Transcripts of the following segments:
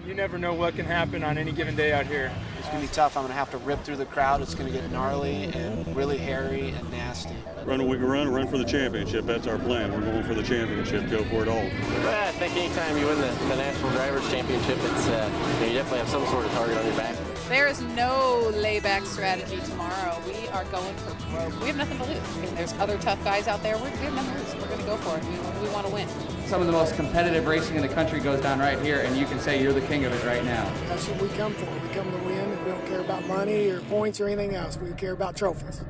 You never know what can happen on any given day out here. It's going to be tough. I'm going to have to rip through the crowd. It's going to get gnarly and really hairy and nasty. Run what we can run for the championship. That's our plan. We're going for the championship. Go for it all. Well, I think anytime you win the National Drivers' Championship, it's you definitely have some sort of target on your back. There is no layback strategy tomorrow. We are going for broke. We have nothing to lose. I mean, there's other tough guys out there. We have nothing to lose. We're going to go for it. We want to win. Some of the most competitive racing in the country goes down right here, and you can say you're the king of it right now. That's what we come for. We come to win, and we don't care about money or points or anything else. We care about trophies.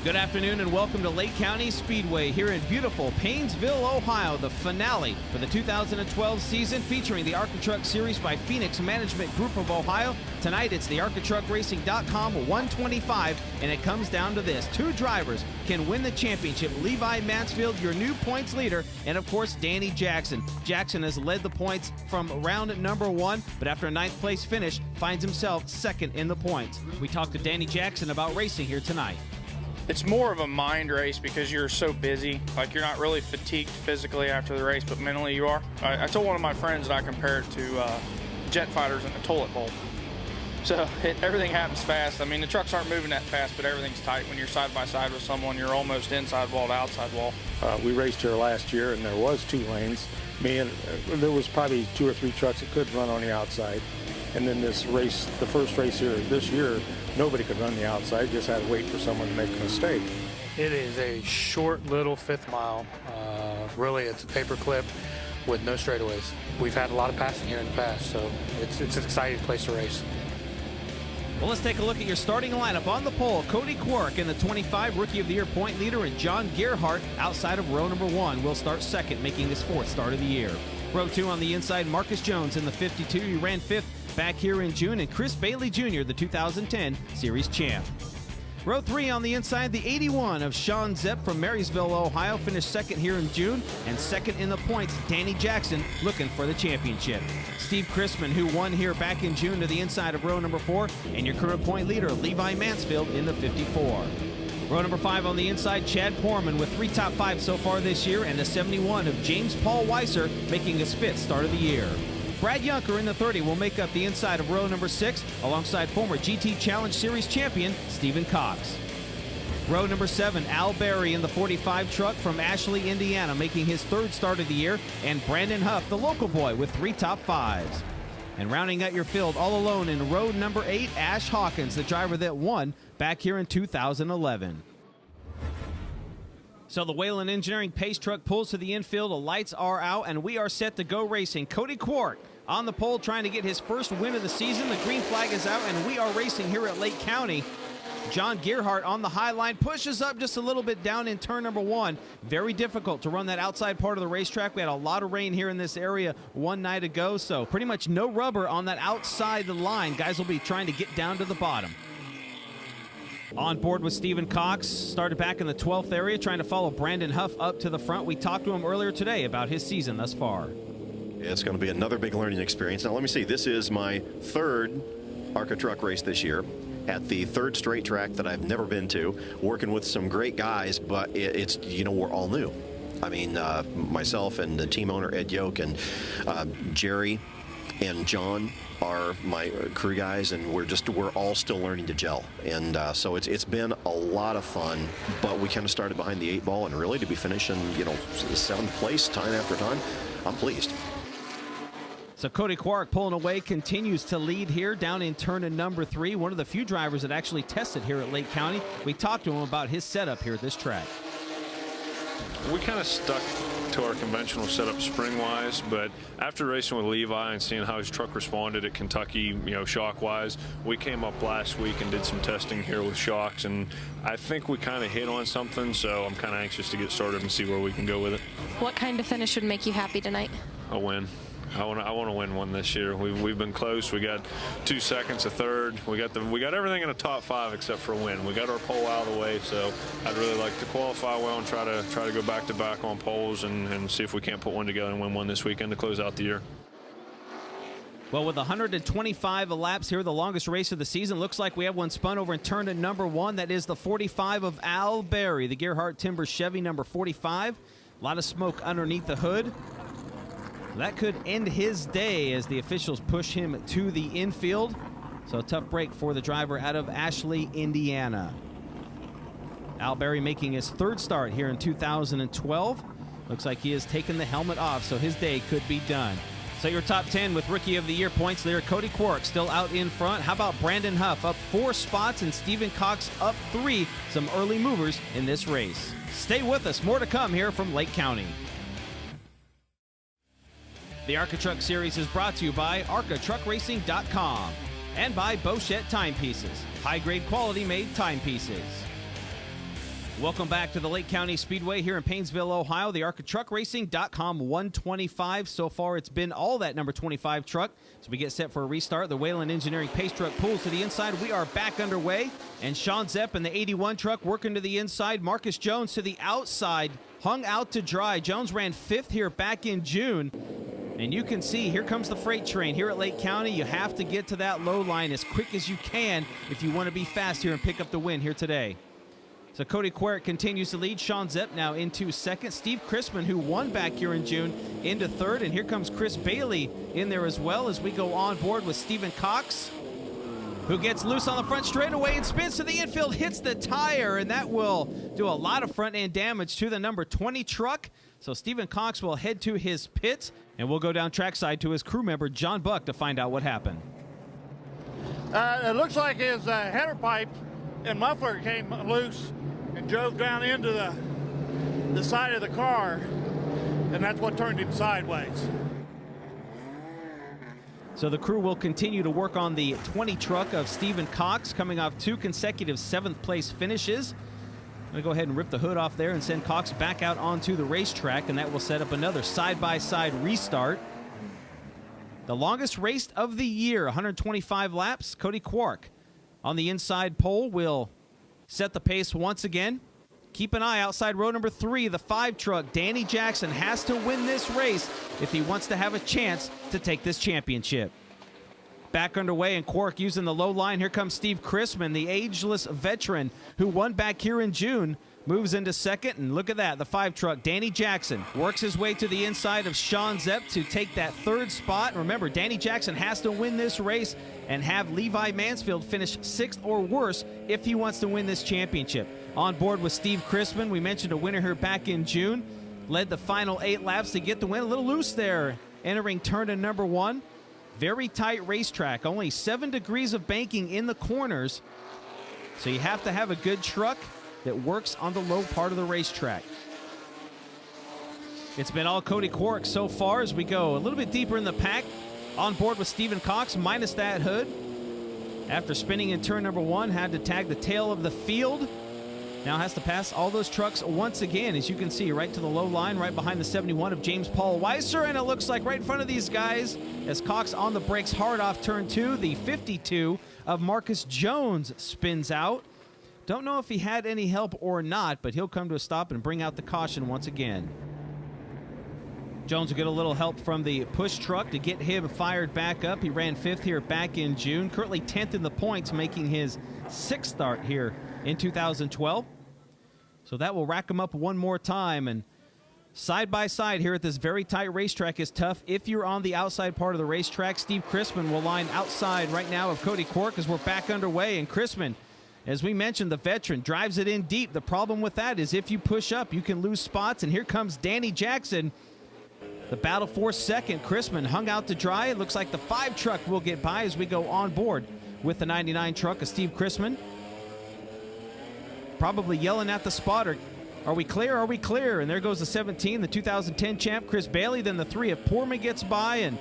Good afternoon and welcome to Lake County Speedway here in beautiful Paynesville, Ohio, the finale for the 2012 season featuring the ARCA Truck Series by Phoenix Management Group of Ohio. Tonight it's the ArcaTruckRacing.com 125, and it comes down to this. Two drivers can win the championship. Levi Mansfield, your new points leader, and of course Danny Jackson. Jackson has led the points from round number 1, but after a 9th place finish finds himself second in the points. We talked to Danny Jackson about racing here tonight. It's more of a mind race because you're so busy. Like, you're not really fatigued physically after the race, but mentally you are. I told one of my friends that I compare it to jet fighters in a toilet bowl. So everything happens fast. I mean, the trucks aren't moving that fast, but everything's tight. When you're side by side with someone, you're almost inside wall to outside wall. We raced here last year, and there was 2 lanes. There was probably 2 or 3 trucks that could run on the outside. And then this race, the first race here this year, nobody could run the outside, just had to wait for someone to make a mistake. It is a short little 5th mile. Really, it's a paper clip with no straightaways. We've had a lot of passing here in the past, so it's an exciting place to race. Well, let's take a look at your starting lineup. On the pole, Cody Quark in the 25, Rookie of the Year point leader, and John Gerhardt outside of row number 1 will start second, making his 4th start of the year. Row 2 on the inside, Marcus Jones in the 52. He ran 5th back here in June, and Chris Bailey Jr., the 2010 Series champ. Row 3 on the inside, the 81 of Sean Zepp from Marysville, Ohio, finished second here in June, and second in the points, Danny Jackson, looking for the championship. Steve Chrisman, who won here back in June, to the inside of row number 4, and your current point leader, Levi Mansfield, in the 54. Row number 5 on the inside, Chad Porman with 3 top 5 so far this year, and the 71 of James Paul Weiser making his 5th start of the year. Brad Yunker in the 30 will make up the inside of row number 6 alongside former GT Challenge Series champion Stephen Cox. Row number 7, Al Berry in the 45 truck from Ashley, Indiana, making his 3rd start of the year, and Brandon Huff, the local boy, with 3 top 5s. And rounding out your field all alone in row number 8, Ash Hawkins, the driver that won back here in 2011. So the Whalen Engineering Pace Truck pulls to the infield, the lights are out, and we are set to go racing. Cody Quark on the pole trying to get his first win of the season. The green flag is out, and we are racing here at Lake County. John Gerhardt on the high line, pushes up just a little bit down in turn number 1. Very difficult to run that outside part of the racetrack. We had a lot of rain here in this area one night ago, so pretty much no rubber on that outside the line. Guys will be trying to get down to the bottom. On board with Stephen Cox, started back in the 12th area, trying to follow Brandon Huff up to the front. We talked to him earlier today about his season thus far. It's going to be another big learning experience. Now, let me see. This is my 3rd ARCA truck race this year at the 3rd straight track that I've never been to, working with some great guys, but it's, you know, we're all new. I mean, myself and the team owner, Ed Yoke, and Jerry and John are my crew guys, and we're all still learning to gel. And so it's been a lot of fun, but we kind of started behind the 8 ball, and really to be finishing, you know, 7th place time after time, I'm pleased. So Cody Quark pulling away, continues to lead here down in turn number 3. One of the few drivers that actually tested here at Lake County. We talked to him about his setup here at this track. We kind of stuck to our conventional setup spring-wise, but after racing with Levi and seeing how his truck responded at Kentucky, you know, shock-wise, we came up last week and did some testing here with shocks, and I think we kind of hit on something, so I'm kind of anxious to get started and see where we can go with it. What kind of finish would make you happy tonight? A win. I want to win one this year. We've been close. We got 2 seconds, a third. We got everything in the top 5 except for a win. We got our pole out of the way, so I'd really like to qualify well and try to go back to back on poles and see if we can't put one together and win one this weekend to close out the year. Well, with 125 laps here, the longest race of the season, looks like we have one spun over in turn to number 1. That is the 45 of Al Berry, the Gerhardt Timber Chevy number 45. A lot of smoke underneath the hood. That could end his day as the officials push him to the infield. So a tough break for the driver out of Ashley, Indiana. Al Berry making his third start here in 2012. Looks like he has taken the helmet off, so his day could be done. So your top 10 with Rookie of the Year points there. Cody Quirk still out in front. How about Brandon Huff up 4 spots and Stephen Cox up 3. Some early movers in this race. Stay with us. More to come here from Lake County. The ARCA Truck Series is brought to you by ArcaTruckRacing.com and by Bochette Timepieces. High-grade quality made timepieces. Welcome back to the Lake County Speedway here in Painesville, Ohio. The ArcaTruckRacing.com 125. So far, it's been all that number 25 truck. So we get set for a restart. The Whalen Engineering Pace Truck pulls to the inside. We are back underway. And Sean Zepp in the 81 truck working to the inside. Marcus Jones to the outside, hung out to dry. Jones ran 5th here back in June. And you can see, here comes the freight train here at Lake County. You have to get to that low line as quick as you can if you want to be fast here and pick up the win here today. So Cody Quirk continues to lead. Sean Zepp now into 2nd. Steve Chrisman, who won back here in June, into 3rd. And here comes Chris Bailey in there as well as we go on board with Stephen Cox, who gets loose on the front straightaway and spins to the infield, hits the tire, and that will do a lot of front-end damage to the number 20 truck. So Stephen Cox will head to his pit, and we'll go down trackside to his crew member, John Buck, to find out what happened. It looks like his header pipe and muffler came loose and drove down into the side of the car, and that's what turned him sideways. So the crew will continue to work on the 20 truck of Stephen Cox, coming off 2 consecutive 7th place finishes. I'm going to go ahead and rip the hood off there and send Cox back out onto the racetrack, and that will set up another side-by-side restart. The longest race of the year, 125 laps. Cody Quirk on the inside pole will set the pace once again. Keep an eye outside row number 3, the 5 truck. Danny Jackson has to win this race if he wants to have a chance to take this championship. Back underway, and Quirk using the low line. Here comes Steve Chrisman, the ageless veteran who won back here in June. Moves into 2nd, and look at that, the 5 truck, Danny Jackson, works his way to the inside of Sean Zepp to take that 3rd spot. Remember, Danny Jackson has to win this race and have Levi Mansfield finish 6th or worse if he wants to win this championship. On board with Steve Chrisman, we mentioned a winner here back in June, led the final 8 laps to get the win. A little loose there, entering turn in number 1. Very tight racetrack, only 7 degrees of banking in the corners, so you have to have a good truck that works on the low part of the racetrack. It's been all Cody Quirk so far as we go a little bit deeper in the pack. On board with Stephen Cox, minus that hood. After spinning in turn number 1, had to tag the tail of the field. Now has to pass all those trucks once again, as you can see, right to the low line, right behind the 71 of James Paul Weiser, and it looks like right in front of these guys, as Cox on the brakes hard off turn 2, the 52 of Marcus Jones spins out. Don't know if he had any help or not, but he'll come to a stop and bring out the caution once again. Jones will get a little help from the push truck to get him fired back up. He ran 5th here back in June, currently 10th in the points, making his 6th start here in 2012. So that will rack him up one more time, and side by side here at this very tight racetrack is tough. If you're on the outside part of the racetrack, Steve Chrisman will line outside right now of Cody Quirk as we're back underway, and Chrisman, as we mentioned, the veteran, drives it in deep. The problem with that is if you push up, you can lose spots, and here comes Danny Jackson. The battle for 2nd. Chrisman hung out to dry. It looks like the 5 truck will get by as we go on board with the 99 truck of Steve Chrisman. Probably yelling at the spotter, are we clear, are we clear? And there goes the 17, the 2010 champ, Chris Bailey. Then the 3 of Poorman gets by, and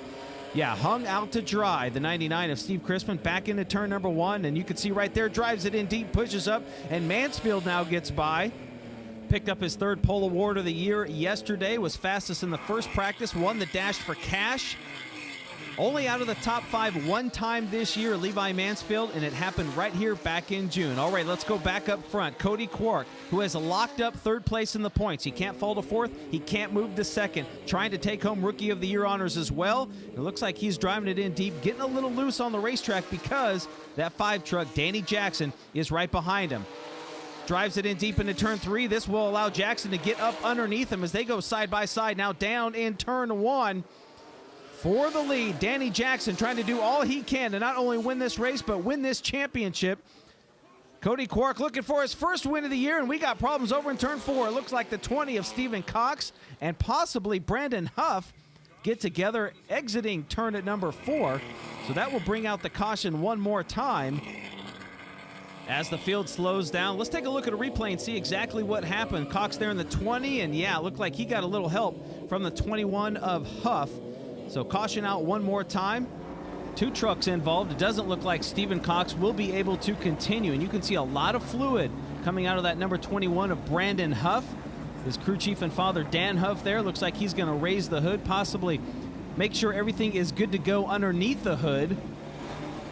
yeah, hung out to dry. The 99 of Steve Chrisman back into turn number 1, and you can see right there, drives it in deep, pushes up, and Mansfield now gets by. Picked up his 3rd pole award of the year yesterday, was fastest in the first practice, won the Dash for Cash. Only out of the top 5 one time this year, Levi Mansfield, and it happened right here back in June. All right, let's go back up front. Cody Quirk, who has locked up 3rd place in the points. He can't fall to 4th. He can't move to 2nd. Trying to take home Rookie of the Year honors as well. It looks like he's driving it in deep, getting a little loose on the racetrack because that 5 truck, Danny Jackson, is right behind him. Drives it in deep into turn 3. This will allow Jackson to get up underneath him as they go side by side now down in turn 1. for the lead. Danny Jackson trying to do all he can to not only win this race, but win this championship. Cody Quark looking for his first win of the year, and we got problems over in turn 4. It looks like the 20 of Stephen Cox and possibly Brandon Huff get together exiting turn at number 4. So that will bring out the caution one more time as the field slows down. Let's take a look at a replay and see exactly what happened. Cox there in the 20, and yeah, it looked like he got a little help from the 21 of Huff. So caution out one more time. 2 trucks involved. It doesn't look like Stephen Cox will be able to continue, and you can see a lot of fluid coming out of that number 21 of Brandon Huff. His crew chief and father, Dan Huff, there. Looks like he's going to raise the hood, possibly make sure everything is good to go underneath the hood.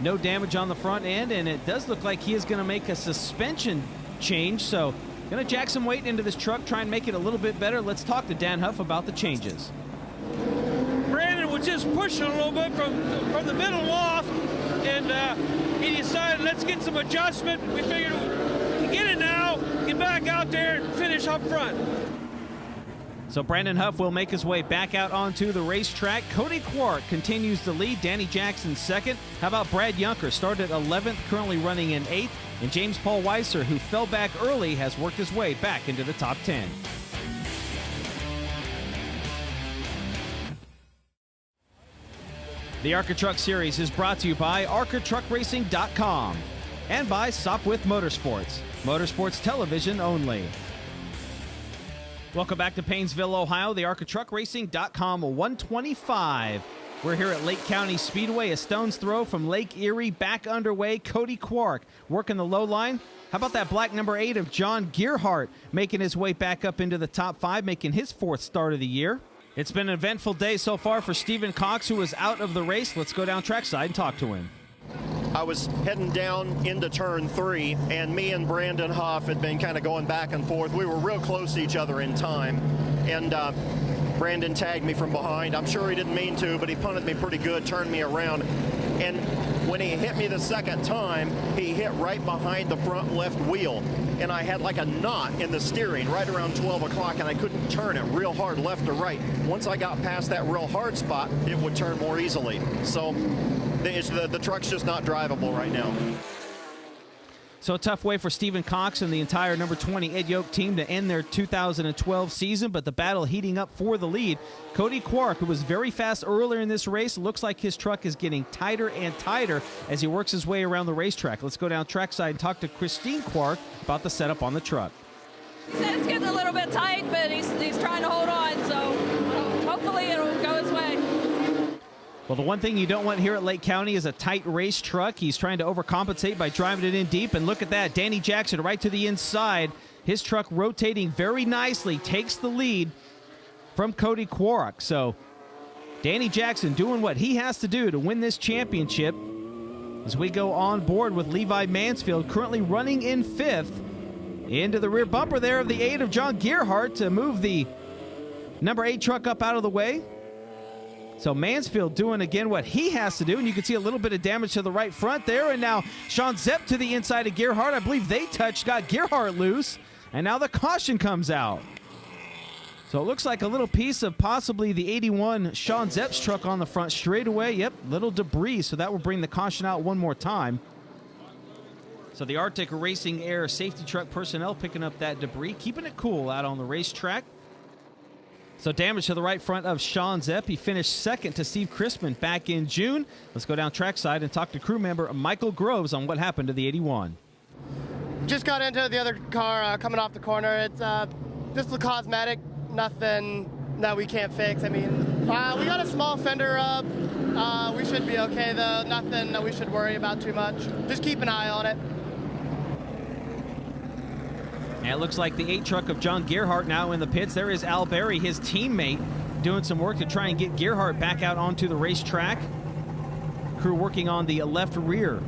No damage on the front end, and it does look like he is going to make a suspension change. So going to jack some weight into this truck, try and make it a little bit better. Let's talk to Dan Huff about the changes. Brandon was just pushing a little bit from the middle off, and he decided, let's get some adjustment. We figured we get it now, get back out there and finish up front. So Brandon Huff will make his way back out onto the racetrack. Cody Quark continues to lead. Danny Jackson second. How about Brad Yunker? Started 11th, currently running in 8th. And James Paul Weiser, who fell back early, has worked his way back into the top 10. The ARCA Truck Series is brought to you by ArcaTruckRacing.com and by Sopwith Motorsports. Motorsports television only. Welcome back to Paynesville, Ohio. The ArcaTruckRacing.com 125. We're here at Lake County Speedway, a stone's throw from Lake Erie, back underway. Cody Quark working the low line. How about that black number 8 of John Gearhart making his way back up into the top 5, making his 4th start of the year. It's been an eventful day so far for Stephen Cox, who was out of the race. Let's go down trackside and talk to him. I was heading down into turn 3, and me and Brandon Huff had been kind of going back and forth. We were real close to each other in time, and Brandon tagged me from behind. I'm sure he didn't mean to, but he punted me pretty good, turned me around. And when he hit me the second time, he hit right behind the front left wheel. And I had like a knot in the steering right around 12 o'clock, and I couldn't turn it real hard left or right. Once I got past that real hard spot, it would turn more easily. So the truck's just not drivable right now. So a tough way for Stephen Cox and the entire number 20 Ed Yoke team to end their 2012 season, but the battle heating up for the lead. Cody Quark, who was very fast earlier in this race, looks like his truck is getting tighter and tighter as he works his way around the racetrack. Let's go down trackside and talk to Christine Quark about the setup on the truck. He said it's getting a little bit tight, but he's trying to hold on, so hopefully it'll go his way. Well, the one thing you don't want here at Lake County is a tight race truck. He's trying to overcompensate by driving it in deep, and look at that. Danny Jackson right to the inside. His truck rotating very nicely, takes the lead from Cody Quark. So Danny Jackson doing what he has to do to win this championship as we go on board with Levi Mansfield currently running in 5th. Into the rear bumper there of the 8 of John Gearhart to move the number 8 truck up out of the way. So Mansfield doing again what he has to do, and you can see a little bit of damage to the right front there. And now Sean Zepp to the inside of Gearhart. I believe they touched, got Gearhart loose, and now the caution comes out. So it looks like a little piece of possibly the 81 Sean Zepp's truck on the front straightaway. Yep, little debris, so that will bring the caution out one more time. So the Arctic Racing Air safety truck personnel picking up that debris, keeping it cool out on the racetrack. So damage to the right front of Sean Zepp. He finished second to Steve Crispin back in June. Let's go down trackside and talk to crew member Michael Groves on what happened to the 81. Just got into the other car coming off the corner. It's just a cosmetic, nothing that we can't fix. I mean, we got a small fender rub. We should be okay though. Nothing that we should worry about too much. Just keep an eye on it. And it looks like the 8 truck of John Gearhart now in the pits. There is Al Berry, his teammate, doing some work to try and get Gearhart back out onto the racetrack. Crew working on the left rear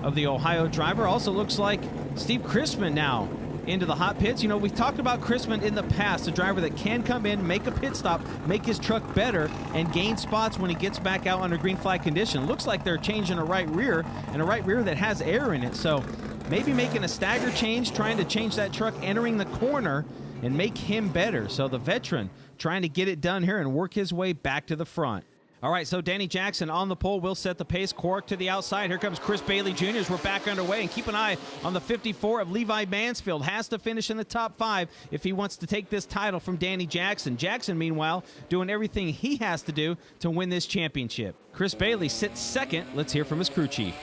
of the Ohio driver. Also looks like Steve Crispin now into the hot pits. You know, we've talked about Crispin in the past, a driver that can come in, make a pit stop, make his truck better, and gain spots when he gets back out under green flag condition. Looks like they're changing a right rear, and a right rear that has air in it. So maybe making a stagger change, trying to change that truck entering the corner and make him better. So the veteran trying to get it done here and work his way back to the front. All right, so Danny Jackson on the pole will set the pace. Quark to the outside. Here comes Chris Bailey Jr. as we're back underway. And keep an eye on the 54 of Levi Mansfield. Has to finish in the top 5 if he wants to take this title from Danny Jackson. Jackson, meanwhile, doing everything he has to do to win this championship. Chris Bailey sits second. Let's hear from his crew chief.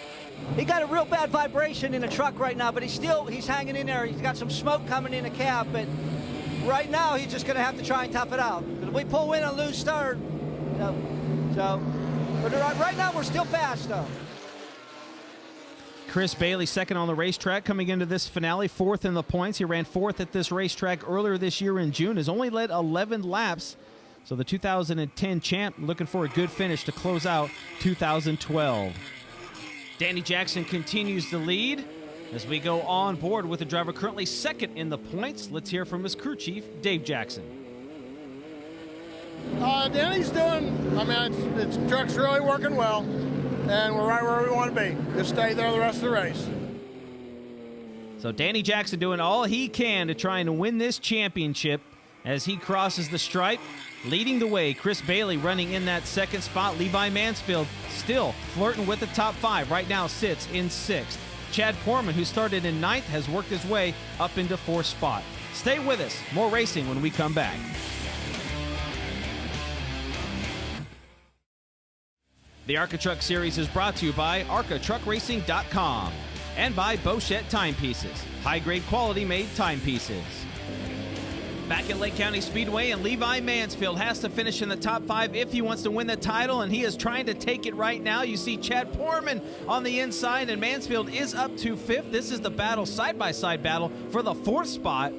He got a real bad vibration in the truck right now, but he's hanging in there. He's got some smoke coming in the cab, but right now he's just going to have to try and tough it out. If we pull in and lose third, but right now we're still fast, though. Chris Bailey second on the racetrack coming into this finale, 4th in the points. He ran 4th at this racetrack earlier this year in June, has only led 11 laps. So the 2010 champ looking for a good finish to close out 2012. Danny Jackson continues to lead as we go on board with the driver currently second in the points. Let's hear from his crew chief, Dave Jackson. Danny's doing, its truck's really working well, and we're right where we want to be. Just stay there the rest of the race. So Danny Jackson doing all he can to try and win this championship as he crosses the stripe. Leading the way, Chris Bailey running in that second spot. Levi Mansfield still flirting with the top 5. Right now sits in 6th. Chad Portman, who started in 9th, has worked his way up into 4th spot. Stay with us. More racing when we come back. The ARCA Truck Series is brought to you by ArcaTruckRacing.com and by Bochette Timepieces, high-grade quality-made timepieces. Back at Lake County Speedway, and Levi Mansfield has to finish in the top 5 if he wants to win the title, and he is trying to take it right now. You see Chad Portman on the inside, and Mansfield is up to 5th. This is the battle, side-by-side battle for the 4th spot.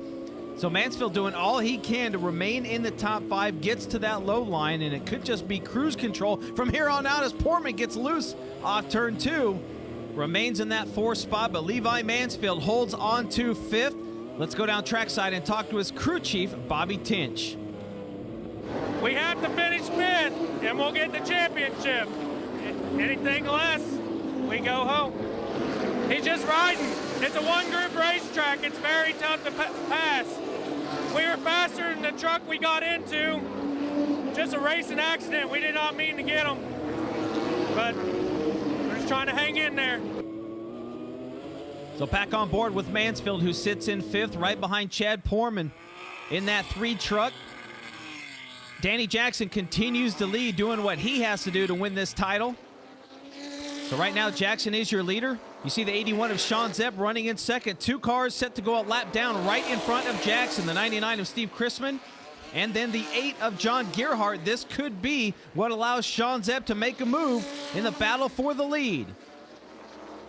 So Mansfield doing all he can to remain in the top 5, gets to that low line, and it could just be cruise control from here on out as Portman gets loose off turn 2. Remains in that 4th spot, but Levi Mansfield holds on to 5th. Let's go down trackside and talk to his crew chief, Bobby Tinch. We have to finish 5th, and we'll get the championship. Anything less, we go home. He's just riding. It's a one-group racetrack. It's very tough to pass. We were faster than the truck we got into. Just a racing accident. We did not mean to get him. But we're just trying to hang in there. So back on board with Mansfield, who sits in 5th, right behind Chad Portman in that 3 truck. Danny Jackson continues to lead, doing what he has to do to win this title. So right now, Jackson is your leader. You see the 81 of Sean Zepp running in second. 2 cars set to go a lap down right in front of Jackson. The 99 of Steve Chrisman. And then the 8 of John Gerhardt. This could be what allows Sean Zepp to make a move in the battle for the lead.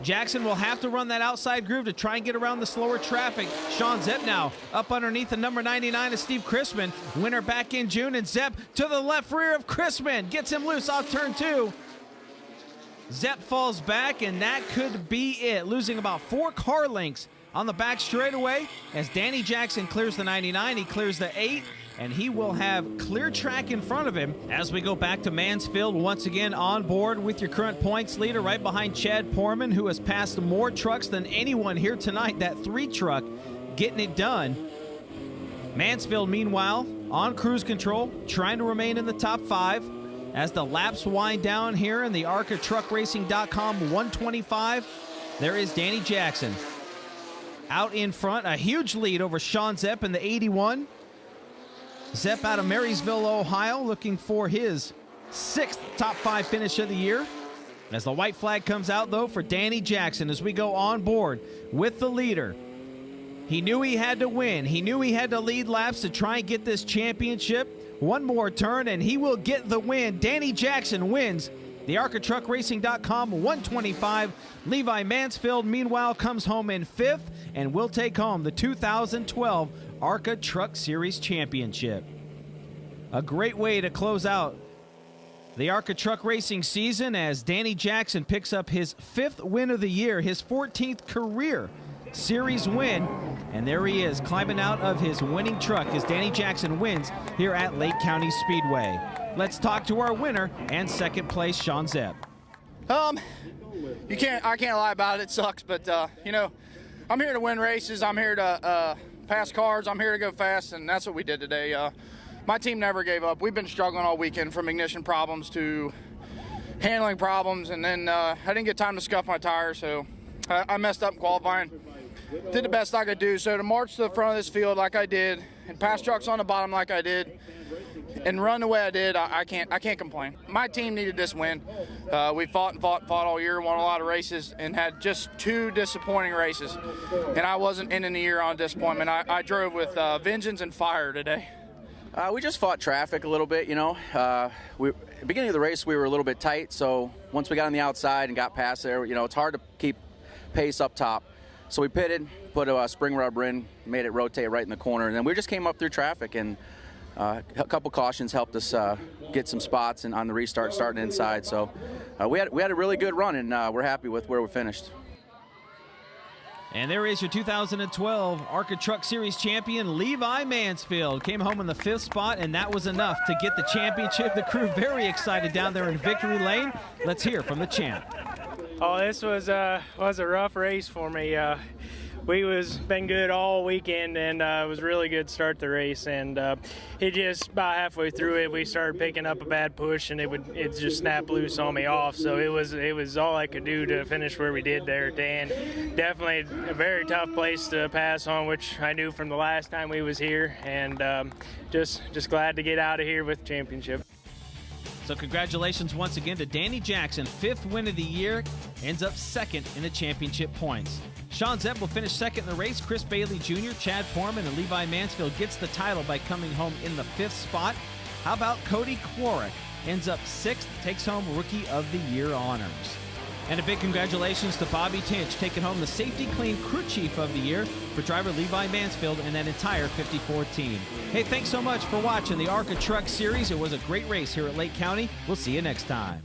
Jackson will have to run that outside groove to try and get around the slower traffic. Sean Zepp now up underneath the number 99 of Steve Chrisman. Winner back in June, and Zepp to the left rear of Chrisman. Gets him loose off turn 2. Zepp falls back, and that could be it. Losing about 4 car lengths on the back straightaway as Danny Jackson clears the 99. He clears the 8. And he will have clear track in front of him as we go back to Mansfield. Once again on board with your current points leader right behind Chad Portman, who has passed more trucks than anyone here tonight. That 3 truck getting it done. Mansfield, meanwhile, on cruise control, trying to remain in the top 5 as the laps wind down here in the ArcaTruckRacing.com 125. There is Danny Jackson out in front, a huge lead over Sean Zepp in the 81. Zepp out of Marysville, Ohio, looking for his 6th top 5 finish of the year. As the white flag comes out, though, for Danny Jackson as we go on board with the leader. He knew he had to win. He knew he had to lead laps to try and get this championship. One more turn, and he will get the win. Danny Jackson wins the ArcaTruckRacing.com 125. Levi Mansfield, meanwhile, comes home in 5th and will take home the 2012 ARCA Truck Series Championship. A great way to close out the ARCA Truck Racing season as Danny Jackson picks up his 5th win of the year, his 14th career series win. And there he is, climbing out of his winning truck as Danny Jackson wins here at Lake County Speedway. Let's talk to our winner and 2nd place, Sean Zepp. I can't lie about it. It sucks, but you know, I'm here to win races. I'm here to pass cars. I'm here to go fast, and that's what we did today. my team never gave up. We've been struggling all weekend, from ignition problems to handling problems, and then I didn't get time to scuff my tires, so I messed up in qualifying. Did the best I could do. So to march to the front of this field like I did, and pass trucks on the bottom like I did, and run the way I did, I can't complain. My team needed this win. We fought all year, won a lot of races, and had just 2 disappointing races. And I wasn't ending the year on disappointment. I drove with vengeance and fire today. We just fought traffic a little bit, you know. At the beginning of the race, we were a little bit tight, so once we got on the outside and got past there, you know, it's hard to keep pace up top. So we pitted, put a spring rubber in, made it rotate right in the corner, and then we just came up through traffic, and a couple cautions helped us get some spots and on the restart, starting inside. So we had a really good run, and we're happy with where we finished. And there is your 2012 ARCA Truck Series champion, Levi Mansfield. Came home in the 5th spot, and that was enough to get the championship. The crew very excited down there in victory lane. Let's hear from the champ. Oh, this was a rough race for me. We been good all weekend, and it was a really good start to the race. And it just about halfway through it, we started picking up a bad push, and it just snapped loose on me off. So it was all I could do to finish where we did there at the end. Definitely a very tough place to pass on, which I knew from the last time we was here. And just glad to get out of here with the championship. So congratulations once again to Danny Jackson, 5th win of the year, ends up 2nd in the championship points. Sean Zepp will finish 2nd in the race. Chris Bailey Jr., Chad Porman, and Levi Mansfield gets the title by coming home in the 5th spot. How about Cody Quark? Ends up 6th, takes home Rookie of the Year honors. And a big congratulations to Bobby Tinch, taking home the Safety Clean Crew Chief of the Year for driver Levi Mansfield and that entire 54 team. Hey, thanks so much for watching the ARCA Truck Series. It was a great race here at Lake County. We'll see you next time.